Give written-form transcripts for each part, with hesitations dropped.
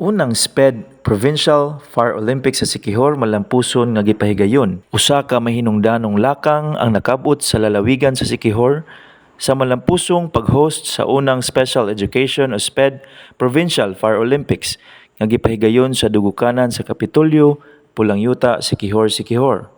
Unang SPED Provincial Far Olympics sa Siquijor malampuson nga gipahigayon. Usa ka mahinungdanong lakang ang nakabot sa lalawigan sa Siquijor sa malampusong pag-host sa unang Special Education o SPED Provincial Far Olympics nga gipahigayon sa Dugukanan sa Kapitolyo, Pulang Yuta, Siquijor, Siquijor.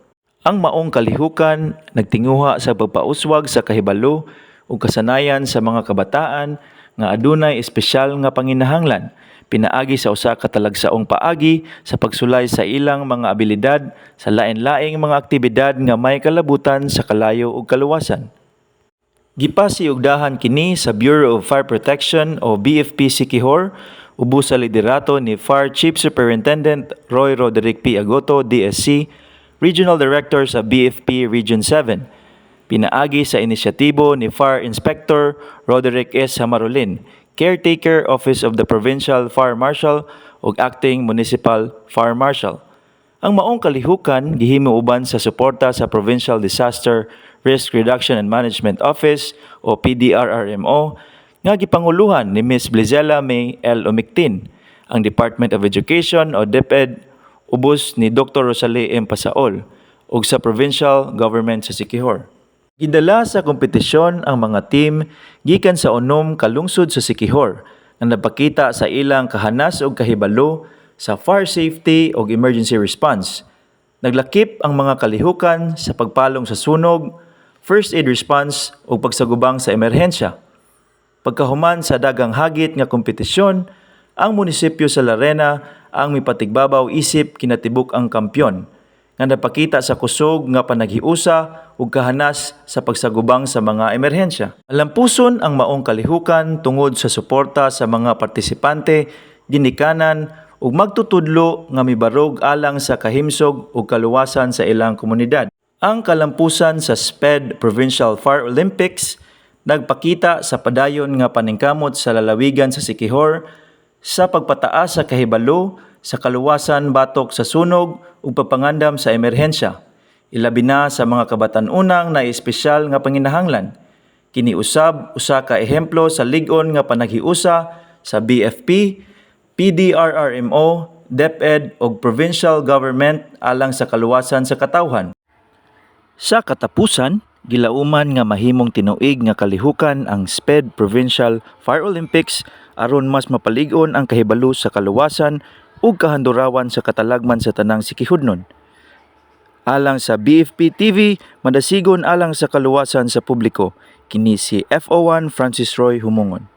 Ang maong kalihukan nagtinguha sa pagpauswag sa kahibalo ug kasanayan sa mga kabataan nga adunay espesyal nga panginahanglan pinaagi sa usa ka talagsaong paagi sa pagsulay sa ilang mga abilidad sa lain-laing mga aktibidad nga may kalabutan sa kalayo ug kaluwasan. Gipasiugdahan kini sa Bureau of Fire Protection o BFP Siquijor ubos sa liderato ni Fire Chief Superintendent Roy Roderick P. Agoto, DSC, Regional Director sa BFP Region 7. Pinaagi sa inisyatibo ni Fire Inspector Roderick S. Hamarolin, Caretaker Office of the Provincial Fire Marshal ug Acting Municipal Fire Marshal. Ang maong kalihukan gihimo uban sa suporta sa Provincial Disaster Risk Reduction and Management Office o PDRRMO nga gipanguluhan ni Ms. Blizella May L. Umictin, ang Department of Education o DepEd ubos ni Dr. Rosalie M. Pasaol ug sa Provincial Government sa Siquijor. Gidala sa kompetisyon ang mga team gikan sa unom ka lungsod sa Siquijor nga napakita sa ilang kahanas ug kahibalo sa fire safety ug emergency response. Naglakip ang mga kalihukan sa pagpalong sa sunog, first aid response ug pagsagubang sa emerhensya. Pagkahuman sa dagang hagit nga kompetisyon, ang munisipyo sa Larena ang mipatigbabaw isip kinatibuk ang kampyon nga napakita sa kusog nga panaghiusa ug kahanas sa pagsagubang sa mga emerhensya. Alampuson ang maong kalihukan tungod sa suporta sa mga partisipante, ginikanan ug magtutudlo nga mibarog alang sa kahimsog ug kaluwasan sa ilang komunidad. Ang kalampusan sa SPED Provincial Fire Olympics nagpakita sa padayon nga paningkamot sa lalawigan sa Siquijor sa pagpataas sa kahibalo sa kaluwasan batok sa sunog ug pagpangandam sa emerhensya, ilabi na sa mga kabatan-unang na espesyal nga panginahanglan. Kini usab usa ka ehemplo sa lig-on nga panaghiusa sa BFP, PDRRMO, DepEd ug provincial government alang sa kaluwasan sa katawhan. Sa katapusan, gilauman nga mahimong tinuig nga kalihukan ang SPED Provincial Fire Olympics aron mas mapalig-on ang kahibalo sa kaluwasan ug kahandurawan sa katalagman sa tanang Siquijornon. Alang sa BFP TV, madasigon alang sa kaluwasan sa publiko, kini si FO1 Francis Roy Humongon.